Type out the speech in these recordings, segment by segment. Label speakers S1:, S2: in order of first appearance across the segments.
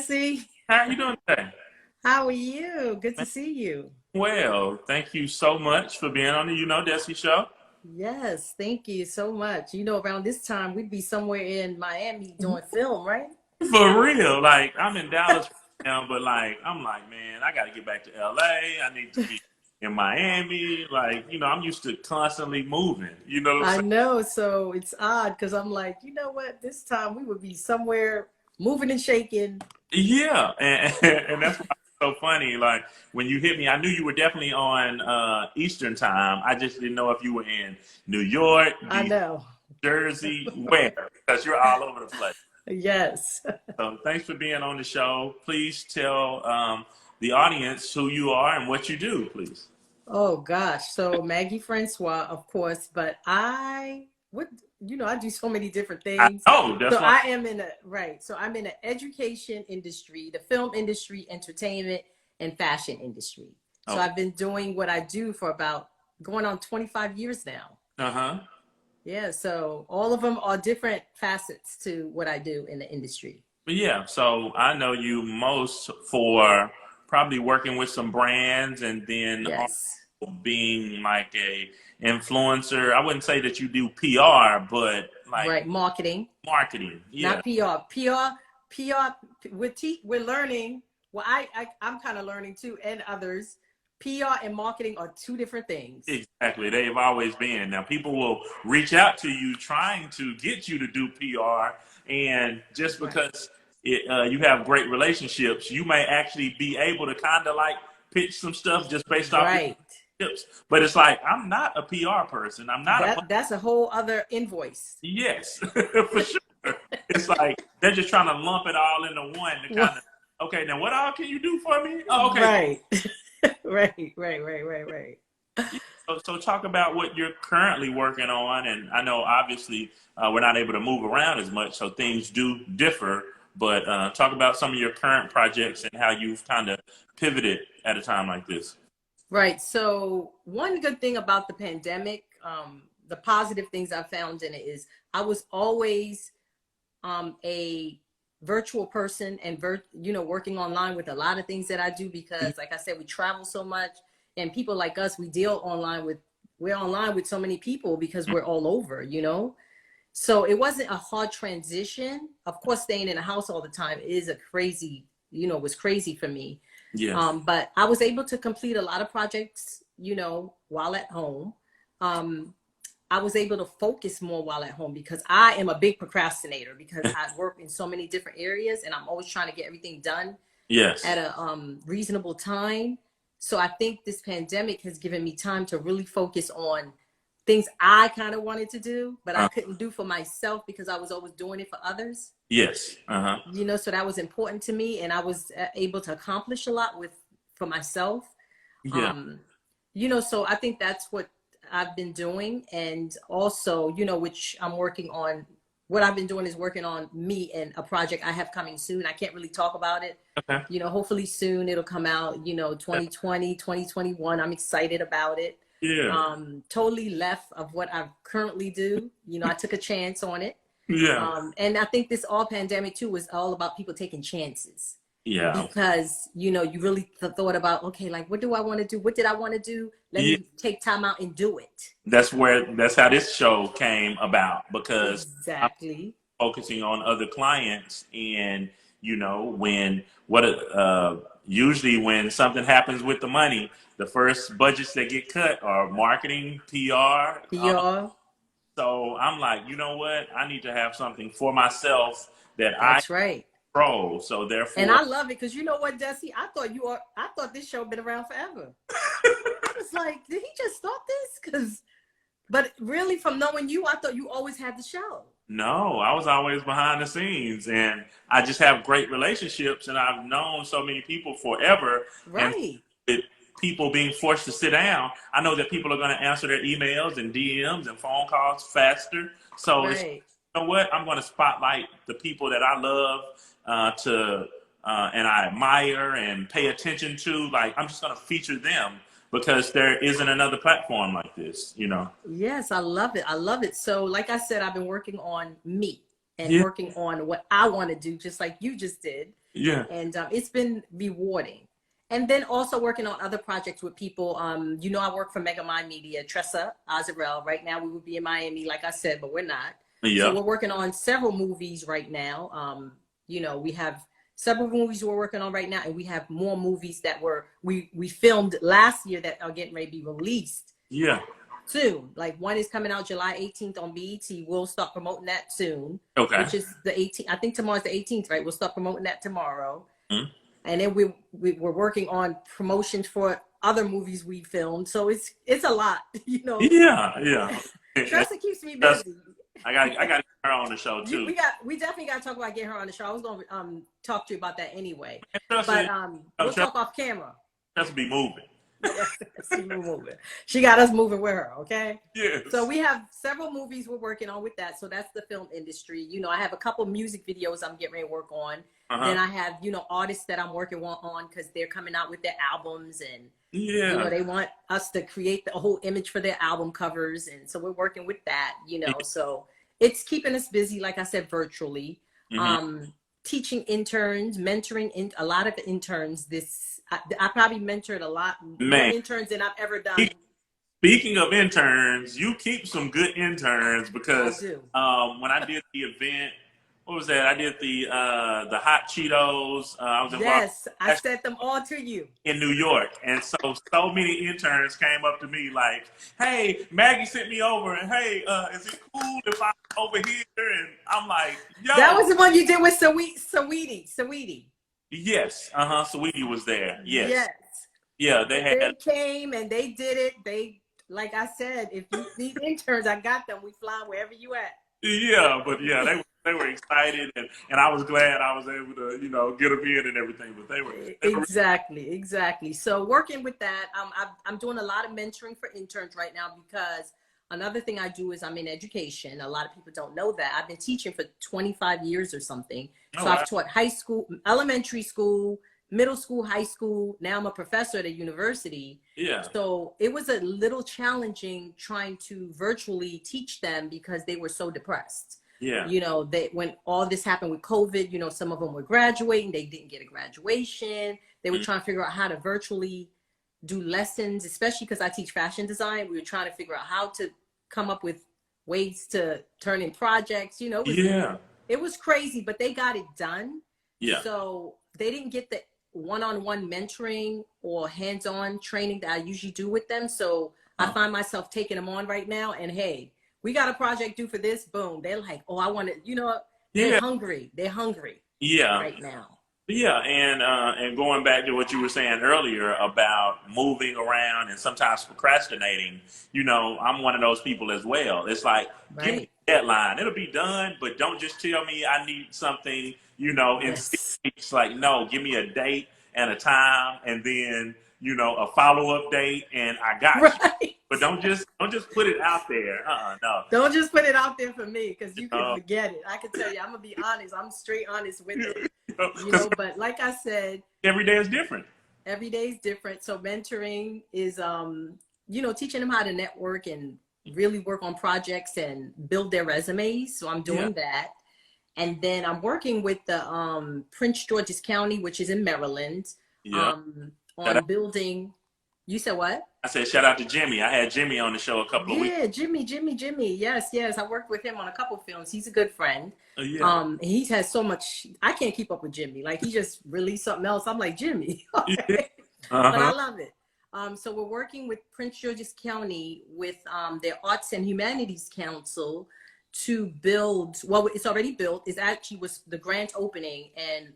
S1: Dessie.
S2: How you doing today?
S1: How are you? Good to see you.
S2: Well, thank you so much for being on the Dessie show.
S1: Yes, thank you so much. Around this time, we'd be somewhere in Miami doing film, right?
S2: For real, like I'm in Dallas right now, but I'm like, man, I got to get back to LA. I need to be in Miami. I'm used to constantly moving. You know what I'm
S1: I
S2: saying?
S1: know, so it's odd because I'm like, you know what? This time we would be somewhere moving and shaking.
S2: Yeah, and, and that's why it's so funny. Like when you hit me, I knew you were definitely on Eastern time. I just didn't know if you were in New York,
S1: I know.
S2: Jersey, where, because you're all over the place.
S1: Yes.
S2: So thanks for being on the show. Please tell the audience who you are and what you do, please.
S1: Oh gosh. So Maggie Francois, of course, but I do so many different
S2: I
S1: things.
S2: know
S1: So
S2: that's why.
S1: I am in a right. So I'm in the education industry, the film industry, entertainment, and fashion industry. So
S2: Okay.
S1: I've been doing what I do for about going on 25 years now.
S2: Uh-huh.
S1: Yeah. So all of them are different facets to what I do in the industry.
S2: But yeah, so I know you most for probably working with some brands and then
S1: Yes.
S2: also being like a influencer. I wouldn't say that you do PR, but like
S1: Right. Marketing.
S2: marketing. Yeah.
S1: Not PR. PR. We're learning. Well, I'm kind of learning too, and others. PR and marketing are two different things.
S2: Exactly. They've always been. Now, people will reach out to you trying to get you to do PR, and just
S1: Right.
S2: because you have great relationships, you may actually be able to kind of like pitch some stuff just based off your
S1: Right.
S2: tips. But it's like, I'm not a PR person. I'm not a.
S1: That's a whole other invoice.
S2: Yes, for sure. It's like they're just trying to lump it all into one to kind of, okay, now what all can you do for me? Oh, okay.
S1: Right. Right.
S2: So talk about what you're currently working on, and I know obviously we're not able to move around as much, so things do differ. But talk about some of your current projects and how you've kind of pivoted at a time like this.
S1: Right. So one good thing about the pandemic, the positive things I found in it is I was always a virtual person and working online with a lot of things that I do because like I said, we travel so much and people like us, we're online with so many people because we're all over. So it wasn't a hard transition. Of course, staying in a house all the time is was crazy for me.
S2: Yeah,
S1: But I was able to complete a lot of projects, while at home. I was able to focus more while at home because I am a big procrastinator because I work in so many different areas and I'm always trying to get everything done
S2: yes,
S1: at a reasonable time. So I think this pandemic has given me time to really focus on things I kind of wanted to do, but I
S2: uh,
S1: couldn't do for myself because I was always doing it for others.
S2: yes, uh-huh,
S1: So that was important to me and I was able to accomplish a lot for myself.
S2: yeah,
S1: Um, so I think that's what I've been doing. And also, which I'm working on, what I've been doing is working on me and a project I have coming soon. I can't really talk about it.
S2: okay,
S1: Hopefully soon it'll come out, 2020, 2021. I'm excited about it.
S2: yeah,
S1: Totally left of what I currently do. I took a chance on it.
S2: yeah,
S1: And I think this all pandemic too was all about people taking chances
S2: yeah,
S1: because you really thought about, okay, like what do I want to do, what did I want to do, let
S2: yeah.
S1: me take time out and do it.
S2: That's how this show came about because
S1: Exactly.
S2: focusing on other clients and when usually when something happens with the money, the first budgets that get cut are marketing, PR.
S1: PR.
S2: So I'm like, you know what, I need to have something for myself that I
S1: That's right.
S2: control, so
S1: And
S2: therefore.
S1: I love it because you know what, Dessie, I thought this show been around forever. I was like, did he just start this? But really, from knowing you, I thought you always had the show.
S2: No, I was always behind the scenes, and I just have great relationships, and I've known so many people forever. And
S1: Right.
S2: with people being forced to sit down, I know that people are going to answer their emails and DMs and phone calls faster. So it's,
S1: Right.
S2: you know what? I'm going to spotlight the people that I love and I admire and pay attention to. Like I'm just going to feature them because there isn't another platform like this.
S1: Yes, I love it. I love it. So, like I said, I've been working on me and
S2: Yeah.
S1: working on what I want to do, just like you just did.
S2: Yeah.
S1: And it's been rewarding. And then also working on other projects with people. You know, I work for Megamind Media, Tressa Azarel. Right now we would be in Miami, like I said, but we're not. So
S2: Yeah.
S1: we're working on several movies right now. You know, we have several movies we're working on right now, and we have more movies that we filmed last year that are getting ready to be released
S2: Yeah.
S1: soon. Like one is coming out July 18th on BET. We'll start promoting that soon,
S2: Okay.
S1: which is the 18th. I think tomorrow's the 18th, right? We'll start promoting that tomorrow.
S2: Mm-hmm.
S1: And then we're working on promotions for other movies we filmed. So it's a lot, you know.
S2: Yeah. Yeah.
S1: Tressa keeps me busy.
S2: I got to get her on the show too.
S1: We definitely got to talk about getting her on the show. I was going to talk to you about that anyway.
S2: Tressa,
S1: But we'll talk off camera.
S2: Tressa be moving.
S1: She got us moving with her, okay?
S2: Yes.
S1: So we have several movies we're working on with that. So that's the film industry. You know, I have a couple music videos I'm getting ready to work on. Then I have, you know, artists that I'm working on because they're coming out with their albums, and you know, they want us to create the whole image for their album covers, and so we're working with that, you know. So it's keeping us busy, like I said, virtually. Teaching interns, mentoring a lot of interns. I probably mentored a lot more interns than I've ever done.
S2: Speaking of interns, you keep some good interns, because when I did the event, what was that? I did the hot Cheetos. I was involved.
S1: Yes, I sent them all to you
S2: in New York, and so many interns came up to me like, "Hey, Maggie sent me over, and hey, is it cool if I'm over here?" And I'm like, "Yo."
S1: That was the one you did with Saweetie.
S2: Yes, Sweetie was there. Yes.
S1: Yeah, they came and they did it. They, like I said, if you need interns, I got them. We fly wherever you at.
S2: Yeah, but yeah, they were excited, and I was glad I was able to, you know, get them in and everything. But they were
S1: exactly. So working with that, I'm doing a lot of mentoring for interns right now, because another thing I do is I'm in education. A lot of people don't know that I've been teaching for 25 years or something. So I've taught high school, elementary school, middle school, high school. Now I'm a professor at a university.
S2: Yeah.
S1: So it was a little challenging trying to virtually teach them because they were so depressed.
S2: Yeah.
S1: You know, when all this happened with COVID, you know, some of them were graduating, they didn't get a graduation. They were trying to figure out how to virtually do lessons, especially because I teach fashion design. We were trying to figure out how to come up with ways to turn in projects, you know. It was crazy, but they got it done.
S2: Yeah.
S1: So they didn't get the one-on-one mentoring or hands-on training that I usually do with them. So I find myself taking them on right now, and hey, we got a project due for this. Boom. They're like, oh, I want to, you know, they're hungry. They're hungry.
S2: Yeah.
S1: Right now.
S2: Yeah. And going back to what you were saying earlier about moving around and sometimes procrastinating, you know, I'm one of those people as well. It's like, give me a deadline. It'll be done, but don't just tell me I need something, you know, in 6 weeks. Like, no, give me a date and a time, and then, you know, a follow-up date, and I got you. But don't just put it out there. No.
S1: Don't just put it out there for me, because you can forget it. I can tell you, I'm gonna be honest. I'm straight honest with it. You know, but like I said,
S2: every day is different.
S1: Every day is different. So mentoring is, you know, teaching them how to network and really work on projects and build their resumes. So I'm doing that. And then I'm working with the Prince George's County, which is in Maryland, on building. You said what? I
S2: said, shout out to Jimmy. I had Jimmy on the show a couple of weeks.
S1: Yeah, Jimmy. Yes. I worked with him on a couple of films. He's a good friend. He has so much. I can't keep up with Jimmy. Like, he just released something else. I'm like, Jimmy. But I love it. So we're working with Prince George's County with their Arts and Humanities Council to build. Well, it's already built. It actually was the grand opening, and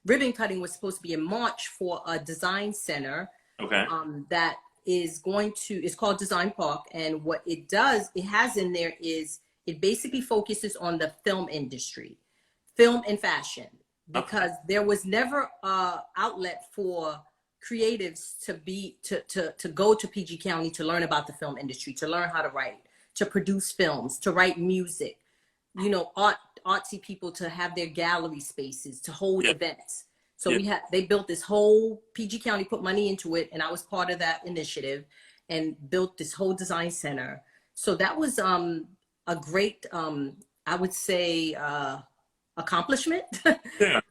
S1: ribbon cutting was supposed to be in March for a design center.
S2: Okay.
S1: That is it's called Design Park. And what it does, it has in there is it basically focuses on the film industry, film and fashion, because there was never a outlet for creatives to go to PG County to learn about the film industry, to learn how to write, to produce films, to write music, you know, artsy people to have their gallery spaces, to hold events. So they built this whole, PG County put money into it, and I was part of that initiative and built this whole design center. So that was a great, I would say, accomplishment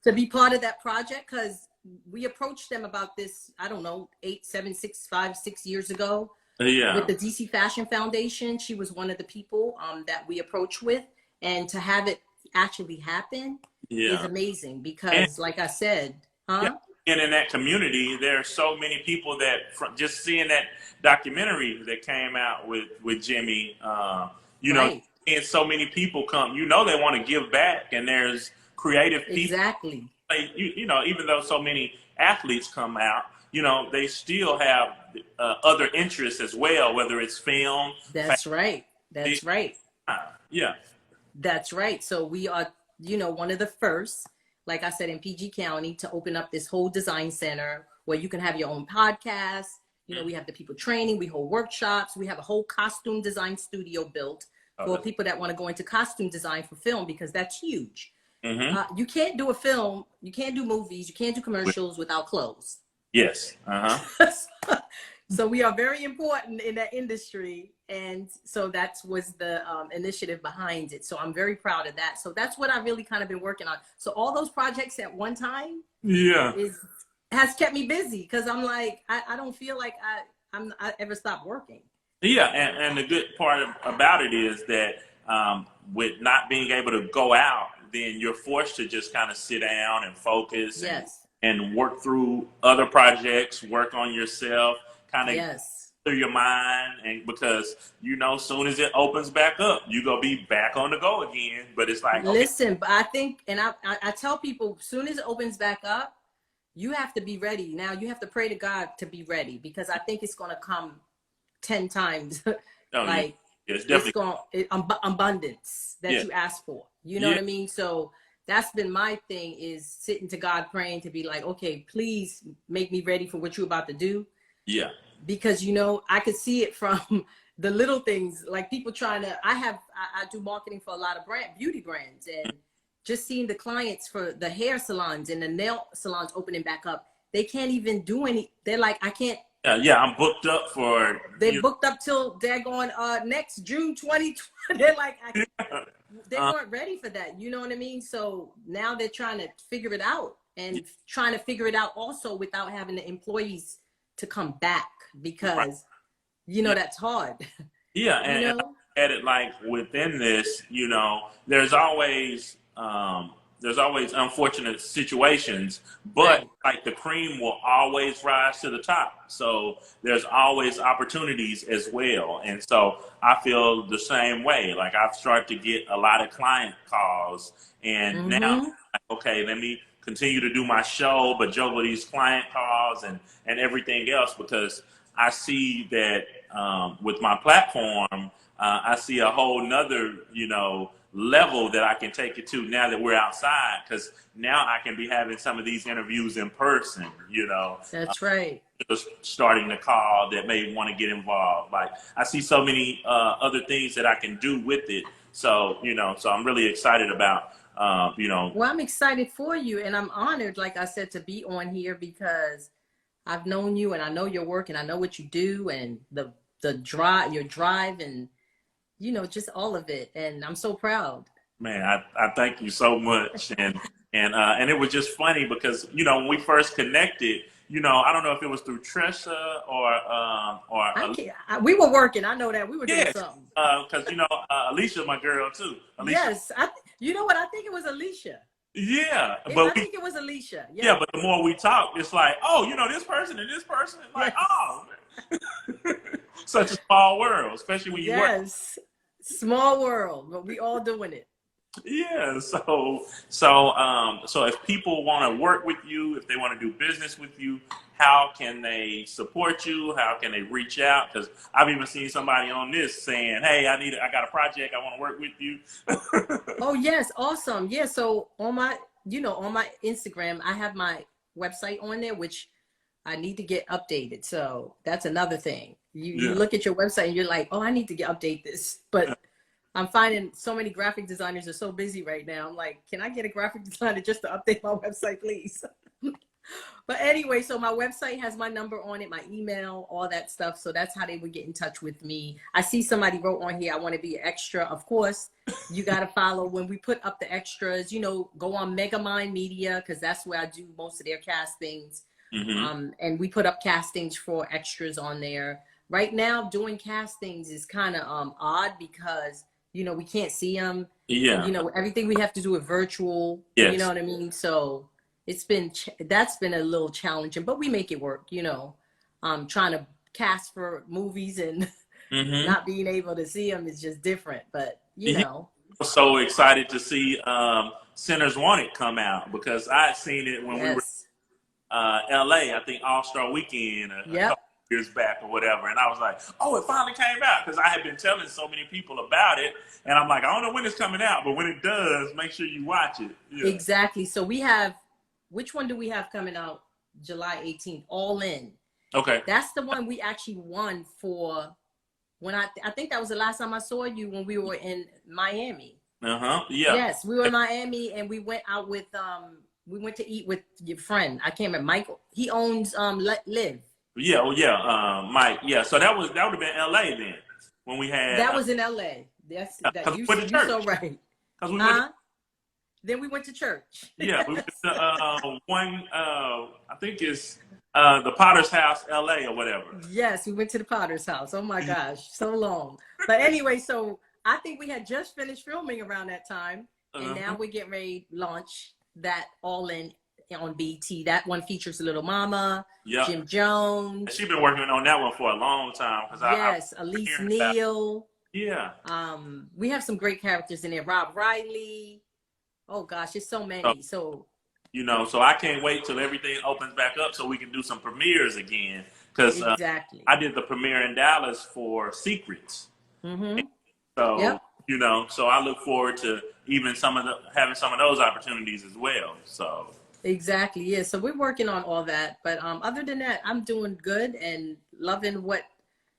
S1: to be part of that project, because we approached them about this, I don't know, 6 years ago
S2: Yeah.
S1: with the DC Fashion Foundation. She was one of the people that we approached with, and to have it actually happen is amazing because, like I said,
S2: yeah. And in that community, there are so many people that just seeing that documentary that came out with Jimmy, you know, and so many people come, you know, they want to give back, and there's creative people.
S1: Exactly.
S2: Like, you know, even though so many athletes come out, you know, they still have other interests as well, whether it's film.
S1: That's right. That's right.
S2: Yeah.
S1: That's right. So we are, you know, one of the first, like I said, in PG County to open up this whole design center where you can have your own podcast. You know, we have the people training, we hold workshops, we have a whole costume design studio built for people that want to go into costume design for film, because that's huge. You can't do a film, you can't do movies, you can't do commercials without clothes.
S2: Yes.
S1: So we are very important in that industry. And so that was the initiative behind it. So I'm very proud of that. So that's what I really kind of been working on. So all those projects at one time has kept me busy, because I'm like, I don't feel like I ever stopped working.
S2: Yeah, and the good part about it is that with not being able to go out, then you're forced to just kind of sit down and focus and work through other projects, work on yourself, kind of through your mind, and because, you know, soon as it opens back up, you're going to be back on the go again. But it's like,
S1: listen, but I think, and I tell people, soon as it opens back up, you have to be ready. Now you have to pray to God to be ready, because I think it's going to come 10 times. Like,
S2: it's
S1: definitely abundance that you ask for. You know what I mean? So that's been my thing, is sitting to God praying to be like, okay, please make me ready for what you're about to do.
S2: Yeah.
S1: Because, you know, I could see it from the little things, like people trying to, I do marketing for a lot of beauty brands, and just seeing the clients for the hair salons and the nail salons opening back up, they can't even do they're like, I can't.
S2: I'm booked up for.
S1: They booked up till they're going next June 2020. They're like, they weren't ready for that. You know what I mean? So now they're trying to figure it out, and trying to figure it out also without having the employees to come back, because, you know, that's hard.
S2: Yeah. And,
S1: you know?
S2: and I at it, like, within this, you know, there's always unfortunate situations, but like the cream will always rise to the top. So there's always opportunities as well. And so I feel the same way. Like, I've started to get a lot of client calls, and now, okay, let me continue to do my show, but juggle these client calls and everything else, because I see that with my platform, I see a whole nother, you know, level that I can take it to now that we're outside, because now I can be having some of these interviews in person, you know.
S1: That's right.
S2: Just starting to call that may want to get involved. Like, I see so many other things that I can do with it. So, you know, so I'm really excited about, you know.
S1: Well, I'm excited for you, and I'm honored, like I said, to be on here, because I've known you, and I know your work, and I know what you do, and your drive, and, you know, just all of it. And I'm so proud.
S2: Man, I thank you so much. And it was just funny because, you know, when we first connected, you know, I don't know if it was through Trisha or
S1: we were working. I know that we were doing something.
S2: Because, you know, Alicia, my girl too. Alicia.
S1: Yes. You know what? I think it was Alicia.
S2: Yeah.
S1: I think it was Alicia.
S2: Yeah, but the more we talk, it's like, oh, you know, this person and this person. Like, oh. Such a small world, especially when you work.
S1: Yes. Small world, but we all doing it.
S2: Yeah. So if people want to work with you, if they want to do business with you, how can they support you? How can they reach out? Because I've even seen somebody on this saying, "Hey, I got a project. I want to work with you."
S1: Oh yes, awesome. Yeah. So on my Instagram, I have my website on there, which I need to get updated. So that's another thing. You look at your website and you're like, oh, I need to update this. But I'm finding so many graphic designers are so busy right now. I'm like, can I get a graphic designer just to update my website, please? But anyway, so my website has my number on it, my email, all that stuff. So that's how they would get in touch with me. I see somebody wrote on here, I want to be an extra. Of course, you got to follow when we put up the extras, you know, go on Megamind Media, because that's where I do most of their castings. And we put up castings for extras on there. Right now, doing castings is kind of odd because, you know, we can't see them.
S2: Yeah.
S1: You know, everything we have to do is virtual.
S2: Yes.
S1: You know what I mean? So it's been, that's been a little challenging, but we make it work, you know. Trying to cast for movies and not being able to see them is just different, but you know.
S2: I'm so excited to see Sinners Wanted come out, because I had seen it when we were LA, I think All-Star Weekend a couple years back or whatever, and I was like, oh, it finally came out, because I had been telling so many people about it, and I'm like, I don't know when it's coming out, but when it does, make sure you watch it. Yeah.
S1: Exactly. So we have, which one do we have coming out July 18th? All In.
S2: Okay.
S1: That's the one we actually won for when I think that was the last time I saw you, when we were in Miami.
S2: Yeah.
S1: Yes, we were in Miami, and we went out with we went to eat with your friend. I can't remember, Michael. He owns Live.
S2: Yeah, oh yeah, Mike. Yeah, so that would have been LA then when we had.
S1: That was in LA. That's that you so right.
S2: Because we went.
S1: Then we went to church.
S2: Yeah, we went to one. I think it's the Potter's House, LA, or whatever.
S1: Yes, we went to the Potter's House. Oh my gosh, so long. But anyway, so I think we had just finished filming around that time, and now we're getting ready to launch that All In on BT. That one features Little Mama, Jim Jones.
S2: She's been working on that one for a long time.
S1: Yes, Elise Neal.
S2: Yeah.
S1: We have some great characters in there. Rob Riley. Oh gosh, it's so many. So
S2: you know, so I can't wait till everything opens back up so we can do some premieres again. Because I did the premiere in Dallas for Secrets. So you know, so I look forward to even having some of those opportunities as well. So
S1: exactly, yeah. So we're working on all that, but other than that, I'm doing good and loving what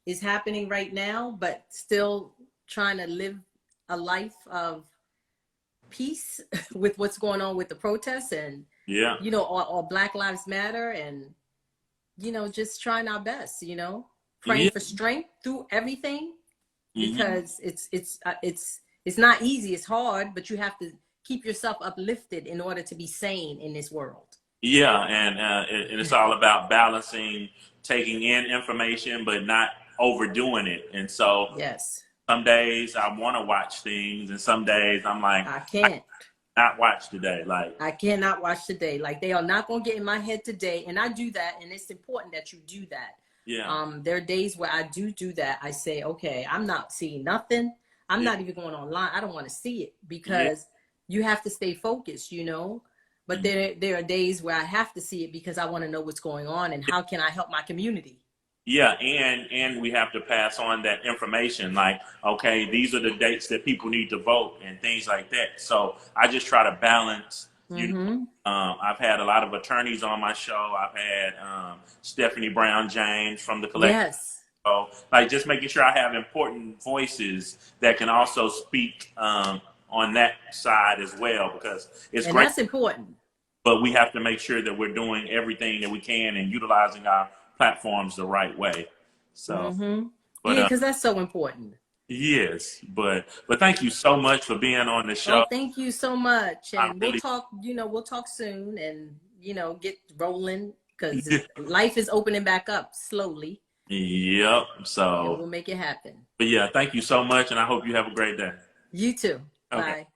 S1: is happening right now, but still trying to live a life of peace with what's going on with the protests, and you know, all Black Lives Matter, and you know, just trying our best, you know, praying for strength through everything, because it's not easy, it's hard, but you have to keep yourself uplifted in order to be sane in this world. Yeah,
S2: and it's all about balancing, taking in information, but not overdoing it. And so some days I want to watch things, and some days I'm like,
S1: I can't
S2: not watch today. Like,
S1: I cannot watch today. Like, they are not going to get in my head today. And I do that. And it's important that you do that. Yeah. There are days where I do that. I say, okay, I'm not seeing nothing. I'm not even going online. I don't want to see it, because you have to stay focused, you know. But there are days where I have to see it because I want to know what's going on and how can I help my community. Yeah,
S2: and we have to pass on that information, like, okay, these are the dates that people need to vote and things like that. So I just try to balance. You know, I've had a lot of attorneys on my show. I've had Stephanie Brown James from the collective.
S1: Yes.
S2: So, like, just making sure I have important voices that can also speak on that side as well, because it's great.
S1: That's important.
S2: But we have to make sure that we're doing everything that we can and utilizing our platforms the right way. So,
S1: yeah, because that's so important.
S2: Yes, but thank you so much for being on the show.
S1: Oh, thank you so much, and we'll talk. You know, we'll talk soon, and you know, get rolling, because life is opening back up slowly.
S2: Yep. So
S1: and we'll make it happen.
S2: But yeah, thank you so much, and I hope you have a great day.
S1: You too.
S2: Okay.
S1: Bye.